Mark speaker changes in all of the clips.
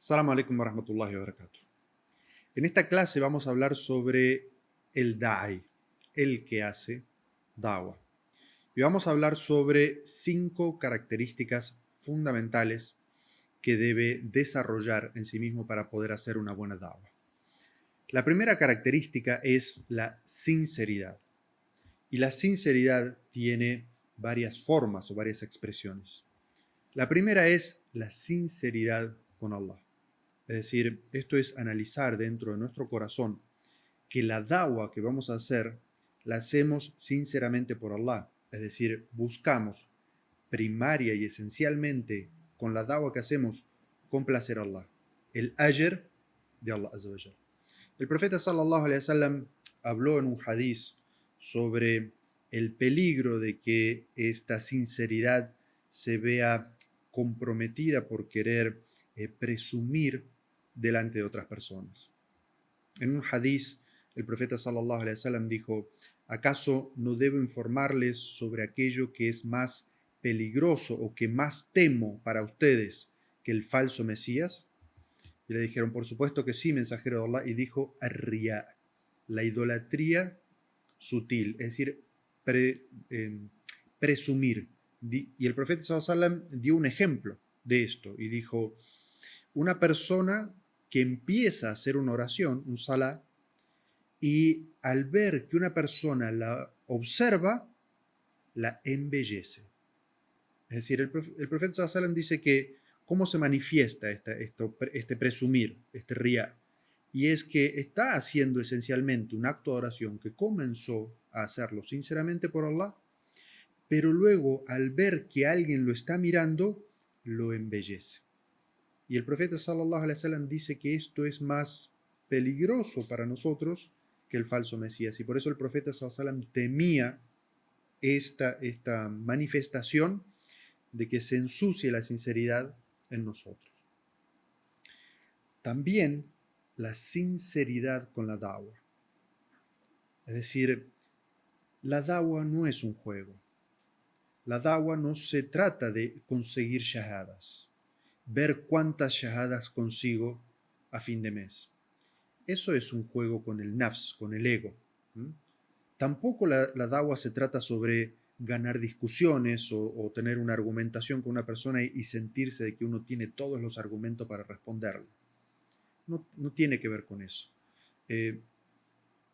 Speaker 1: Assalamu alaikum wa rahmatullahi wa barakatuh. En esta clase vamos a hablar sobre el da'i, el que hace da'wah. Y vamos a hablar sobre 5 características fundamentales que debe desarrollar en sí mismo para poder hacer una buena da'wah. La primera característica es la sinceridad. Y la sinceridad tiene varias formas o varias expresiones. La primera es la sinceridad con Allah. Es decir, esto es analizar dentro de nuestro corazón que la da'wah que vamos a hacer la hacemos sinceramente por Allah. Es decir, buscamos primaria y esencialmente con la da'wah que hacemos complacer a Allah. El ajr de Allah Azza wa Jal. El profeta sallallahu alaihi wasallam habló en un hadiz sobre el peligro de que esta sinceridad se vea comprometida por querer presumir delante de otras personas. En un hadiz, el profeta sallallahu alaihi wasallam dijo: ¿acaso no debo informarles sobre aquello que es más peligroso o que más temo para ustedes que el falso Mesías? Y le dijeron: por supuesto que sí, mensajero de Allah. Y dijo: ar-riya, la idolatría sutil, es decir, presumir. Y el profeta sallallahu alaihi wasallam dio un ejemplo de esto y dijo: una persona que empieza a hacer una oración, un salá, y al ver que una persona la observa, la embellece. Es decir, el profeta sallallahu alaihi wasallam dice que cómo se manifiesta este presumir, este riya, y es que está haciendo esencialmente un acto de oración que comenzó a hacerlo sinceramente por Allah, pero luego al ver que alguien lo está mirando, lo embellece. Y el profeta sallallahu alaihi wasallam dice que esto es más peligroso para nosotros que el falso Mesías. Y por eso el profeta sallallahu alaihi wasallam temía esta manifestación de que se ensucie la sinceridad en nosotros. También la sinceridad con la da'wah. Es decir, la da'wah no es un juego. La da'wah no se trata de conseguir shahadas, ver cuántas shahadas consigo a fin de mes. Eso es un juego con el nafs, con el ego. Tampoco la da'wah se trata sobre ganar discusiones o tener una argumentación con una persona y sentirse de que uno tiene todos los argumentos para responderle. No tiene que ver con eso.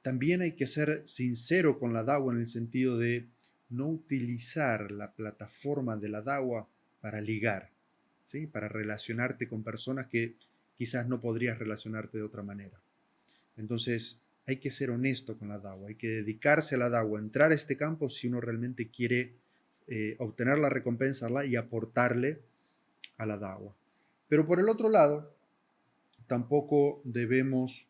Speaker 1: También hay que ser sincero con la da'wah en el sentido de no utilizar la plataforma de la da'wah para ligar, ¿sí? Para relacionarte con personas que quizás no podrías relacionarte de otra manera. Entonces, hay que ser honesto con la da'wah, hay que dedicarse a la da'wah, entrar a este campo si uno realmente quiere obtener la recompensa de Allah y aportarle a la da'wah. Pero por el otro lado, tampoco debemos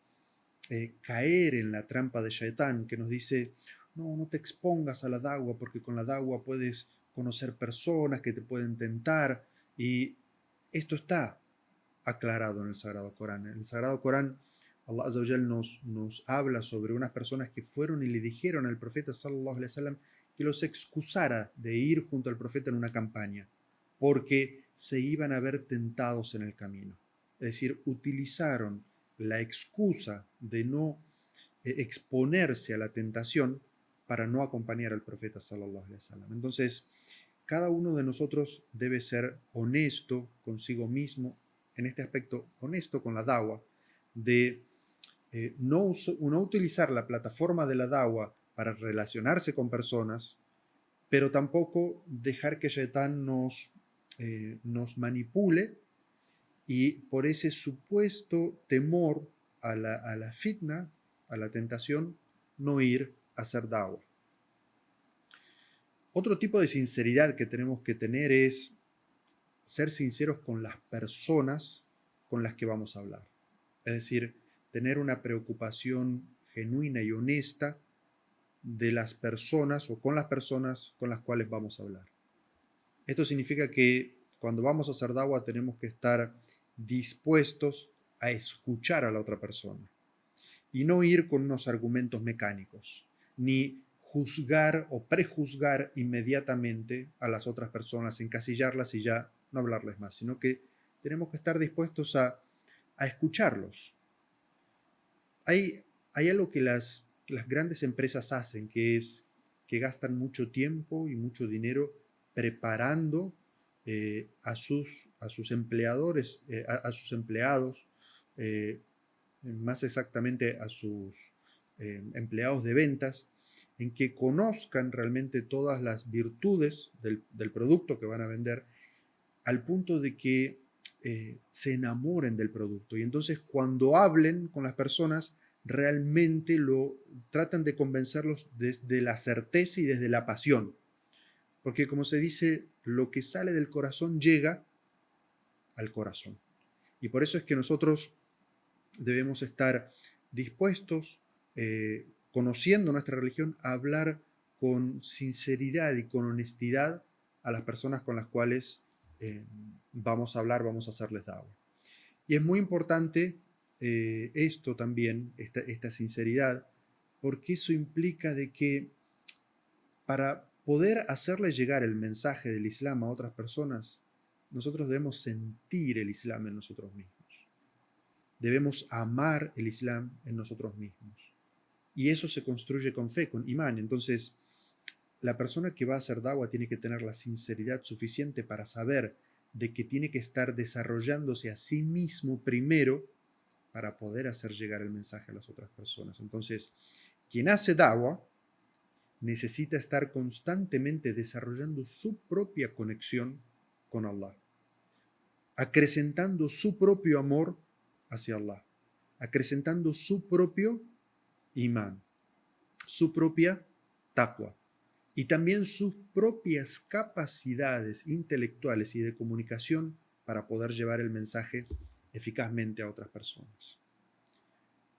Speaker 1: caer en la trampa de Shaitán que nos dice: no te expongas a la da'wah porque con la da'wah puedes conocer personas que te pueden tentar. Y esto está aclarado en el Sagrado Corán. En el Sagrado Corán, Allah Azza wa Jal nos habla sobre unas personas que fueron y le dijeron al profeta sallallahu alaihi wasallam que los excusara de ir junto al profeta en una campaña porque se iban a ver tentados en el camino. Es decir, utilizaron la excusa de no exponerse a la tentación para no acompañar al profeta sallallahu alaihi wasallam. Entonces, cada uno de nosotros debe ser honesto consigo mismo en este aspecto, honesto con la da'wah, de no utilizar la plataforma de la da'wah para relacionarse con personas, pero tampoco dejar que Shaitán nos manipule y por ese supuesto temor a la fitna, a la tentación, no ir a hacer da'wah. Otro tipo de sinceridad que tenemos que tener es ser sinceros con las personas con las que vamos a hablar. Es decir, tener una preocupación genuina y honesta de las personas o con las personas con las cuales vamos a hablar. Esto significa que cuando vamos a hacer da'wah tenemos que estar dispuestos a escuchar a la otra persona y no ir con unos argumentos mecánicos, ni juzgar o prejuzgar inmediatamente a las otras personas, encasillarlas y ya no hablarles más, sino que tenemos que estar dispuestos a a escucharlos. Hay algo que las grandes empresas hacen, que es que gastan mucho tiempo y mucho dinero preparando a sus empleadores, a sus empleados, eh, más exactamente a sus empleados de ventas, en que conozcan realmente todas las virtudes del producto que van a vender, al punto de que se enamoren del producto. Y entonces cuando hablen con las personas, realmente lo tratan de convencerlos desde la certeza y desde la pasión. Porque como se dice, lo que sale del corazón llega al corazón. Y por eso es que nosotros debemos estar dispuestos, conociendo nuestra religión, a hablar con sinceridad y con honestidad a las personas con las cuales vamos a hablar, vamos a hacerles dawa. Y es muy importante esto también, esta sinceridad, porque eso implica de que para poder hacerle llegar el mensaje del Islam a otras personas, nosotros debemos sentir el Islam en nosotros mismos. Debemos amar el Islam en nosotros mismos. Y eso se construye con fe, con imán. Entonces, la persona que va a hacer dawa tiene que tener la sinceridad suficiente para saber de que tiene que estar desarrollándose a sí mismo primero para poder hacer llegar el mensaje a las otras personas. Entonces, quien hace dawa necesita estar constantemente desarrollando su propia conexión con Allah, acrecentando su propio amor hacia Allah, acrecentando su propio imán, su propia taqwa y también sus propias capacidades intelectuales y de comunicación para poder llevar el mensaje eficazmente a otras personas.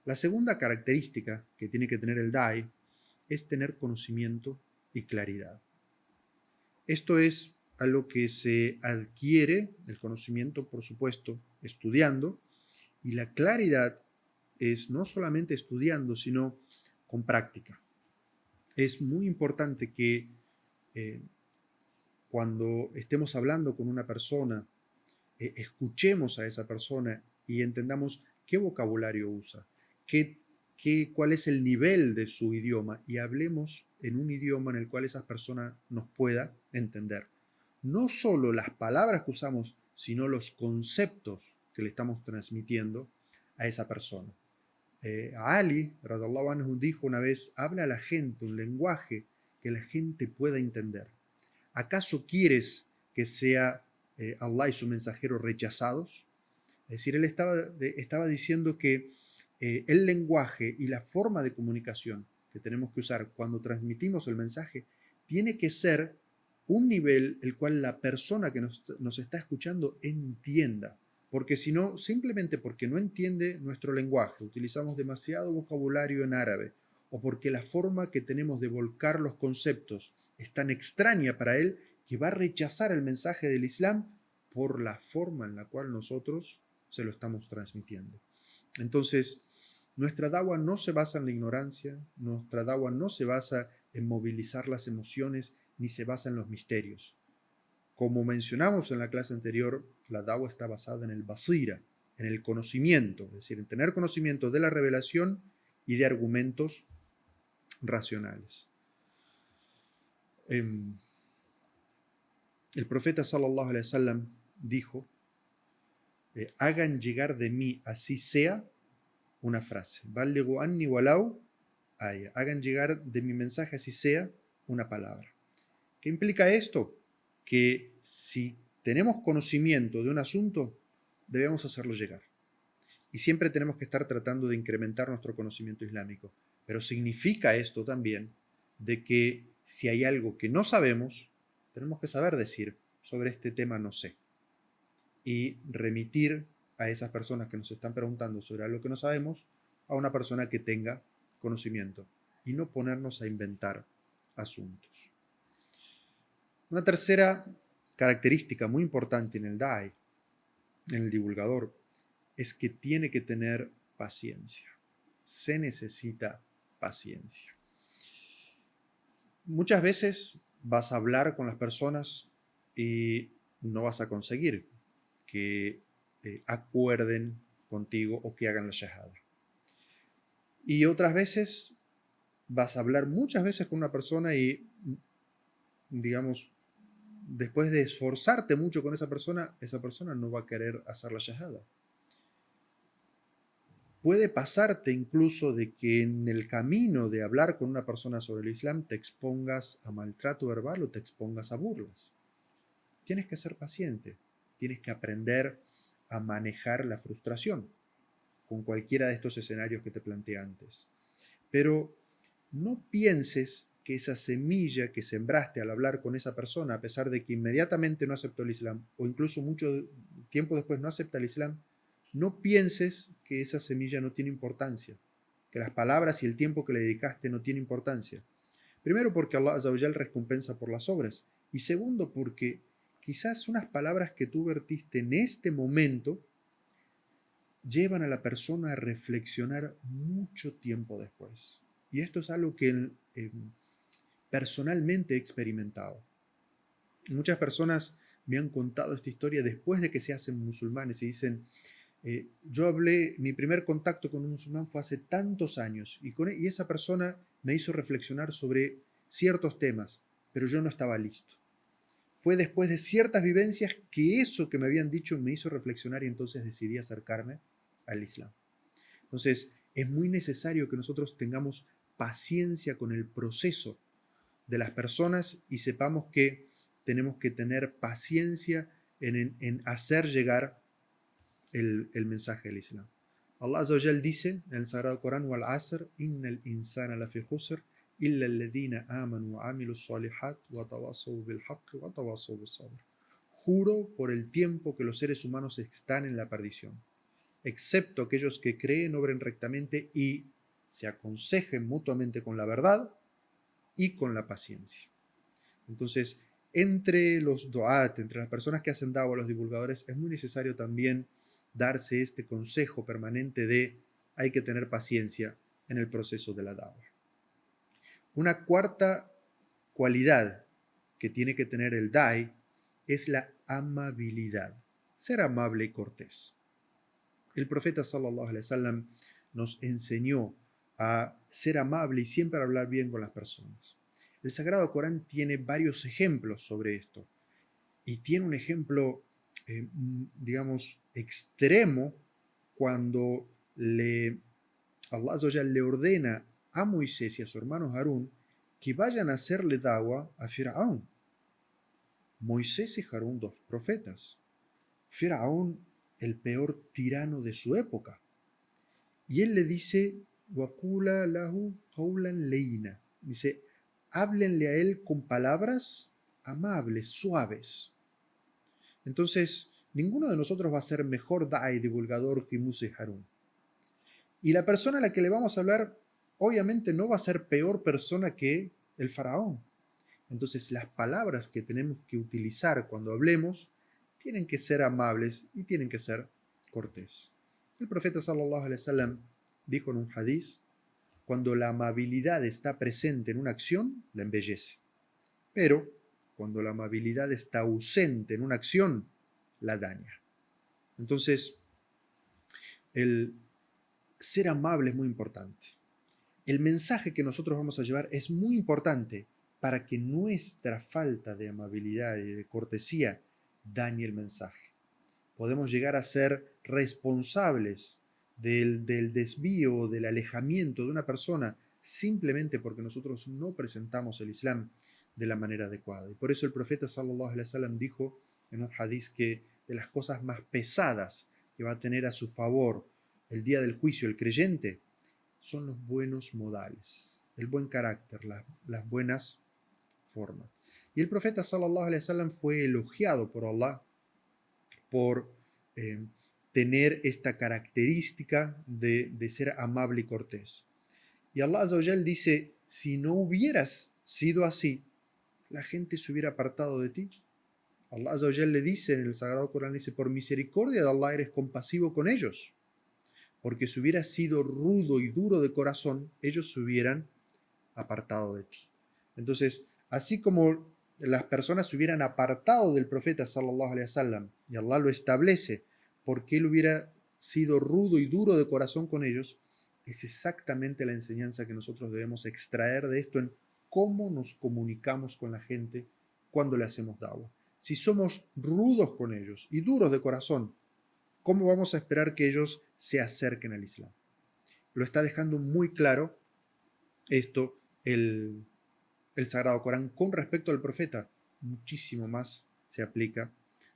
Speaker 1: La segunda característica que tiene que tener el da'i es tener conocimiento y claridad. Esto es algo que se adquiere, el conocimiento, por supuesto, estudiando, y la claridad es no solamente estudiando, sino con práctica. Es muy importante que cuando estemos hablando con una persona, escuchemos a esa persona y entendamos qué vocabulario usa, cuál es el nivel de su idioma y hablemos en un idioma en el cual esa persona nos pueda entender. No solo las palabras que usamos, sino los conceptos que le estamos transmitiendo a esa persona. Ali, radiyallahu anhu, dijo una vez, habla a la gente un lenguaje que la gente pueda entender. ¿Acaso quieres que sea Allah y su mensajero rechazados? Es decir, él estaba diciendo que el lenguaje y la forma de comunicación que tenemos que usar cuando transmitimos el mensaje tiene que ser un nivel el cual la persona que nos está escuchando entienda. Porque si no, simplemente porque no entiende nuestro lenguaje, utilizamos demasiado vocabulario en árabe, o porque la forma que tenemos de volcar los conceptos es tan extraña para él que va a rechazar el mensaje del Islam por la forma en la cual nosotros se lo estamos transmitiendo. Entonces, nuestra dawa no se basa en la ignorancia, nuestra dawa no se basa en movilizar las emociones, ni se basa en los misterios. Como mencionamos en la clase anterior, la dawa está basada en el basira, en el conocimiento, es decir, en tener conocimiento de la revelación y de argumentos racionales. El profeta sallallahu alaihi wasallam dijo, hagan llegar de mí así sea una frase, ballighu anni walau aya, hagan llegar de mi mensaje así sea una palabra. ¿Qué implica esto? Que si tenemos conocimiento de un asunto, debemos hacerlo llegar. Y siempre tenemos que estar tratando de incrementar nuestro conocimiento islámico. Pero significa esto también de que si hay algo que no sabemos, tenemos que saber decir, sobre este tema no sé. Y remitir a esas personas que nos están preguntando sobre algo que no sabemos, a una persona que tenga conocimiento. Y no ponernos a inventar asuntos. Una tercera característica muy importante en el da'i, en el divulgador, es que tiene que tener paciencia. Se necesita paciencia. Muchas veces vas a hablar con las personas y no vas a conseguir que acuerden contigo o que hagan la shahada. Y otras veces vas a hablar muchas veces con una persona y, digamos, después de esforzarte mucho con esa persona no va a querer hacer la shahada. Puede pasarte incluso de que en el camino de hablar con una persona sobre el Islam te expongas a maltrato verbal o te expongas a burlas. Tienes que ser paciente, tienes que aprender a manejar la frustración con cualquiera de estos escenarios que te planteé antes. Pero no pienses que esa semilla que sembraste al hablar con esa persona, a pesar de que inmediatamente no aceptó el Islam, o incluso mucho tiempo después no acepta el Islam, no pienses que esa semilla no tiene importancia, que las palabras y el tiempo que le dedicaste no tiene importancia. Primero porque Allah Azza wa Jal recompensa por las obras, y segundo porque quizás unas palabras que tú vertiste en este momento llevan a la persona a reflexionar mucho tiempo después. Y esto es algo que personalmente he experimentado. Muchas personas me han contado esta historia después de que se hacen musulmanes y dicen, mi primer contacto con un musulmán fue hace tantos años y esa persona me hizo reflexionar sobre ciertos temas, pero yo no estaba listo. Fue después de ciertas vivencias que eso que me habían dicho me hizo reflexionar y entonces decidí acercarme al Islam. Entonces, es muy necesario que nosotros tengamos paciencia con el proceso de las personas y sepamos que tenemos que tener paciencia en hacer llegar el mensaje del Islam. Allah Azza wa Jal dice en el Sagrado Corán: "Wal asr, innal insana lafi khusr, illa alladhina amanu wa amilus salihat wa tawasaw bil haqq wa tawasaw bis sabr." Juro por el tiempo que los seres humanos están en la perdición, excepto aquellos que creen, obren rectamente y se aconsejen mutuamente con la verdad y con la paciencia. Entonces, entre los du'at, entre las personas que hacen da'wah, los divulgadores, es muy necesario también darse este consejo permanente de hay que tener paciencia en el proceso de la da'wah. Una cuarta cualidad que tiene que tener el da'i es la amabilidad, ser amable y cortés. El profeta sallallahu alaihi wasallam nos enseñó a ser amable y siempre hablar bien con las personas. El Sagrado Corán tiene varios ejemplos sobre esto y tiene un ejemplo, digamos, extremo cuando Allah Azza wa Jalla le ordena a Moisés y a su hermano Harún que vayan a hacerle da'wah a Firaún. Moisés y Harún, dos profetas. Firaún, el peor tirano de su época. Y él le dice, وَقُولَا لَهُ قَوْلًا لَيِّنًا. Dice, háblenle a él con palabras amables, suaves. Entonces, ninguno de nosotros va a ser mejor da'i, divulgador, que Musa y Harún. Y la persona a la que le vamos a hablar, obviamente no va a ser peor persona que el faraón. Entonces, las palabras que tenemos que utilizar cuando hablemos tienen que ser amables y tienen que ser cortés. El profeta sallallahu alaihi wasallam dijo en un hadiz: cuando la amabilidad está presente en una acción, la embellece. Pero cuando la amabilidad está ausente en una acción, la daña. Entonces, el ser amable es muy importante. El mensaje que nosotros vamos a llevar es muy importante para que nuestra falta de amabilidad y de cortesía dañe el mensaje. Podemos llegar a ser responsables del desvío, del alejamiento de una persona simplemente porque nosotros no presentamos el Islam de la manera adecuada. Y por eso el profeta sallallahu alaihi wasallam dijo en un hadiz que de las cosas más pesadas que va a tener a su favor el día del juicio el creyente son los buenos modales, el buen carácter, las buenas formas. Y el profeta sallallahu alaihi wasallam fue elogiado por Allah por tener esta característica de ser amable y cortés. Y Allah Azza wa Jal dice, si no hubieras sido así, la gente se hubiera apartado de ti. Allah Azza wa Jal le dice en el Sagrado Corán, dice, por misericordia de Allah eres compasivo con ellos, porque si hubieras sido rudo y duro de corazón, ellos se hubieran apartado de ti. Entonces, así como las personas se hubieran apartado del profeta sallallahu alaihi wasallam y Allah lo establece porque él hubiera sido rudo y duro de corazón con ellos, es exactamente la enseñanza que nosotros debemos extraer de esto en cómo nos comunicamos con la gente cuando le hacemos da'wah. Si somos rudos con ellos y duros de corazón, ¿cómo vamos a esperar que ellos se acerquen al Islam? Lo está dejando muy claro esto el Sagrado Corán con respecto al profeta. Muchísimo más se aplica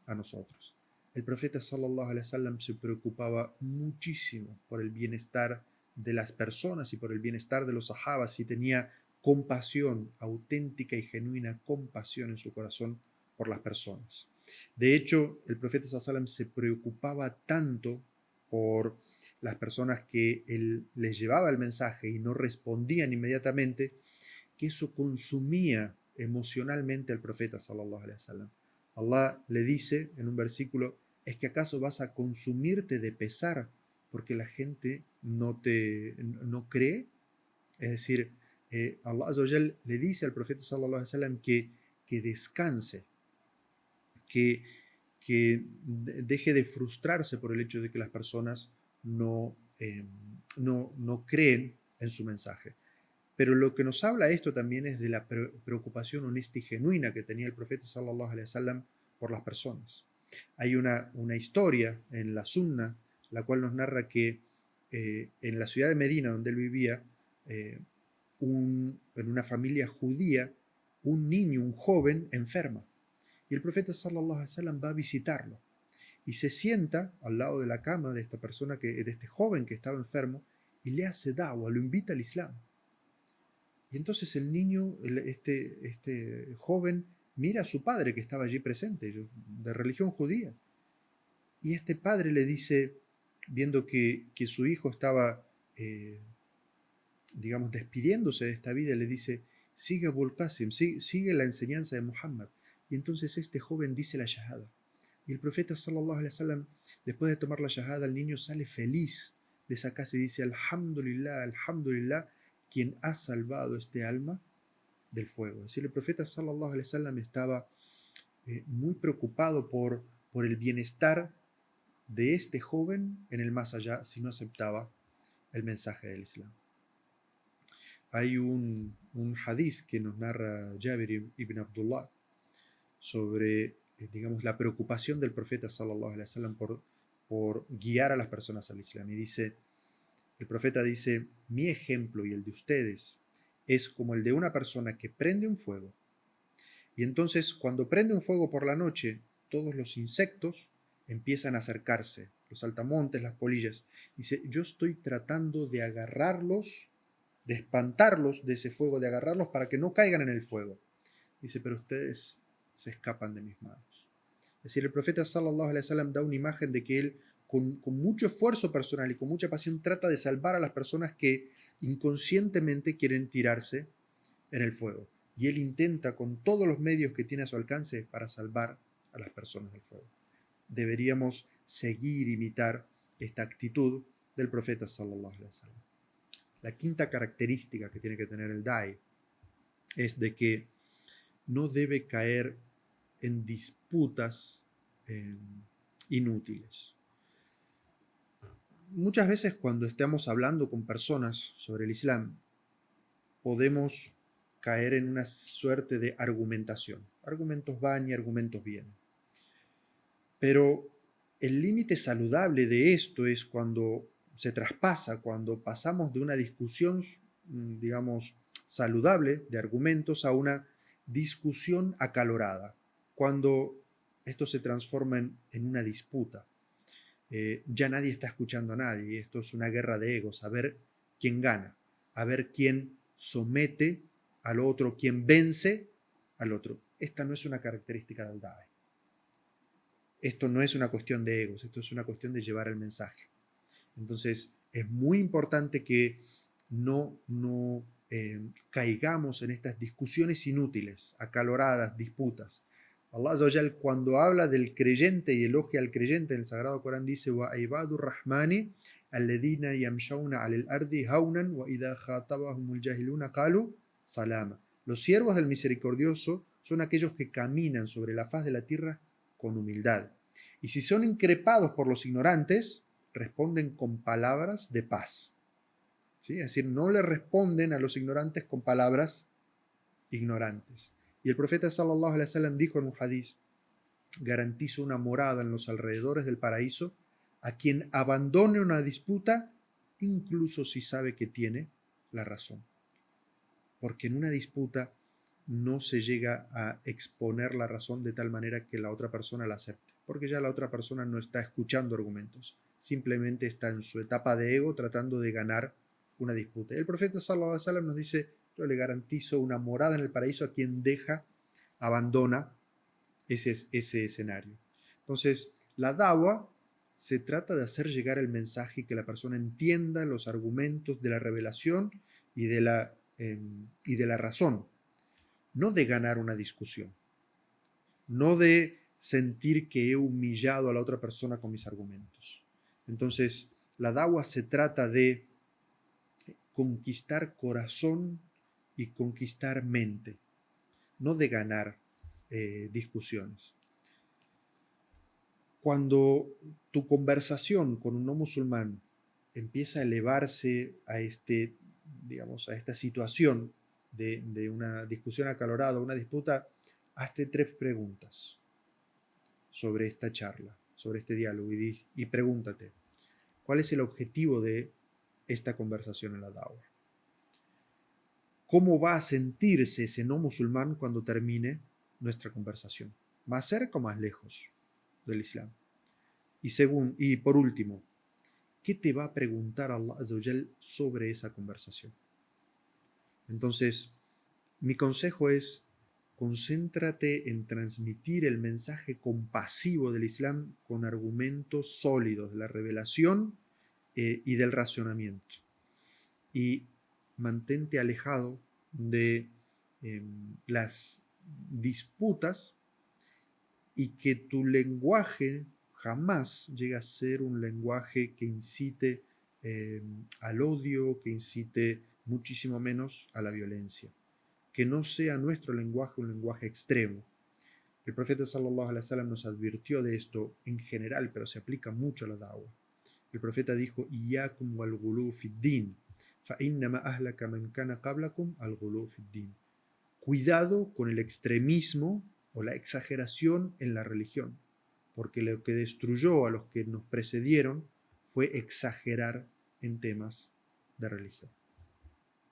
Speaker 1: a nosotros. El profeta sallallahu alaihi wasallam se preocupaba muchísimo por el bienestar de las personas y por el bienestar de los sahabas y tenía compasión, auténtica y genuina compasión en su corazón por las personas. De hecho, el profeta sallallahu alaihi wasallam se preocupaba tanto por las personas que él les llevaba el mensaje y no respondían inmediatamente, que eso consumía emocionalmente al profeta sallallahu alaihi wasallam. Allah le dice en un versículo: ¿es que acaso vas a consumirte de pesar porque la gente no cree? Es decir, Allah Azza wa Jal le dice al profeta sallallahu alaihi wasallam que descanse, que, que deje de frustrarse por el hecho de que las personas no creen en su mensaje. Pero lo que nos habla esto también es de la preocupación honesta y genuina que tenía el profeta sallallahu alaihi wasallam por las personas. Hay una historia en la Sunna, la cual nos narra que en la ciudad de Medina, donde él vivía, en una familia judía, un niño, un joven, enferma. Y el profeta sallallahu alaihi wasallam va a visitarlo y se sienta al lado de la cama de esta persona, de este joven que estaba enfermo, y le hace da'wah, lo invita al Islam. Y entonces el niño, este joven, mira a su padre que estaba allí presente, de religión judía. Y este padre le dice, viendo que su hijo estaba, digamos, despidiéndose de esta vida, le dice: sigue Abul Qasim, sigue la enseñanza de Muhammad. Y entonces este joven dice la shahada. Y el profeta sallallahu alaihi wasallam, después de tomar la shahada, el niño sale feliz de esa casa y dice: alhamdulillah, alhamdulillah, quien ha salvado este alma del fuego. Es decir, el profeta sallallahu alaihi wasallam estaba muy preocupado por el bienestar de este joven en el más allá si no aceptaba el mensaje del Islam. Hay un hadiz que nos narra Jabir ibn Abdullah sobre, digamos, la preocupación del profeta sallallahu alaihi wasallam por guiar a las personas al Islam. Y dice, el profeta dice: mi ejemplo y el de ustedes es como el de una persona que prende un fuego. Y entonces, cuando prende un fuego por la noche, todos los insectos empiezan a acercarse, los saltamontes, las polillas. Dice: yo estoy tratando de agarrarlos, de espantarlos de ese fuego, de agarrarlos para que no caigan en el fuego. Dice: pero ustedes se escapan de mis manos. Es decir, el profeta sallallahu alaihi wasallam da una imagen de que él, con mucho esfuerzo personal y con mucha pasión, trata de salvar a las personas que inconscientemente quieren tirarse en el fuego. Y él intenta con todos los medios que tiene a su alcance para salvar a las personas del fuego. Deberíamos seguir, imitar esta actitud del profeta sallallahu alaihi wasallam. La quinta característica que tiene que tener el da'i es de que no debe caer en disputas inútiles. Muchas veces cuando estamos hablando con personas sobre el Islam, podemos caer en una suerte de argumentación. Argumentos van y argumentos vienen. Pero el límite saludable de esto es cuando se traspasa, cuando pasamos de una discusión, digamos, saludable de argumentos a una discusión acalorada, cuando esto se transforma en una disputa. Ya nadie está escuchando a nadie, esto es una guerra de egos, a ver quién gana, a ver quién somete al otro, quién vence al otro. Esta no es una característica del da'i. Esto no es una cuestión de egos, esto es una cuestión de llevar el mensaje. Entonces, es muy importante que no caigamos en estas discusiones inútiles, acaloradas, disputas. Allah Azza wa Jal, cuando habla del creyente y elogia al creyente en el Sagrado Corán, dice: wa ibadur rahmani alladhina yamshawna alal ardi hawnan wa idha khatabahumul jahiluna qalu salama. Los siervos del misericordioso son aquellos que caminan sobre la faz de la tierra con humildad. Y si son increpados por los ignorantes, responden con palabras de paz. ¿Sí? Es decir, no le responden a los ignorantes con palabras ignorantes. Y el profeta sallallahu alaihi wasallam dijo en un hadiz: garantizo una morada en los alrededores del paraíso a quien abandone una disputa, incluso si sabe que tiene la razón. Porque en una disputa no se llega a exponer la razón de tal manera que la otra persona la acepte, porque ya la otra persona no está escuchando argumentos, simplemente está en su etapa de ego tratando de ganar una disputa. El profeta sallallahu alaihi wasallam nos dice: yo le garantizo una morada en el paraíso a quien abandona ese escenario. Entonces, la dawa se trata de hacer llegar el mensaje y que la persona entienda los argumentos de la revelación y de la razón, no de ganar una discusión, no de sentir que he humillado a la otra persona con mis argumentos. Entonces, la dawa se trata de conquistar corazón y conquistar mente, no de ganar discusiones. Cuando tu conversación con un no musulmán empieza a elevarse a a esta situación de una discusión acalorada, una disputa, hazte 3 preguntas sobre esta charla, sobre este diálogo y pregúntate: ¿cuál es el objetivo de esta conversación en la dawa? ¿Cómo va a sentirse ese no musulmán cuando termine nuestra conversación? ¿Más cerca o más lejos del Islam? Y por último, ¿qué te va a preguntar Allah Azza wa Jal sobre esa conversación? Entonces, mi consejo es: concéntrate en transmitir el mensaje compasivo del Islam con argumentos sólidos de la revelación y del razonamiento. Y mantente alejado de las disputas, y que tu lenguaje jamás llegue a ser un lenguaje que incite al odio, que incite muchísimo menos a la violencia. Que no sea nuestro lenguaje un lenguaje extremo. El profeta sallallahu alaihi wasallam nos advirtió de esto en general, pero se aplica mucho a la da'wah. El profeta dijo: Iyyakum wal ghulu fid din, fa innama ahlaka man kana qablakum al ghulu fid din. Cuidado con el extremismo o la exageración en la religión, porque lo que destruyó a los que nos precedieron fue exagerar en temas de religión.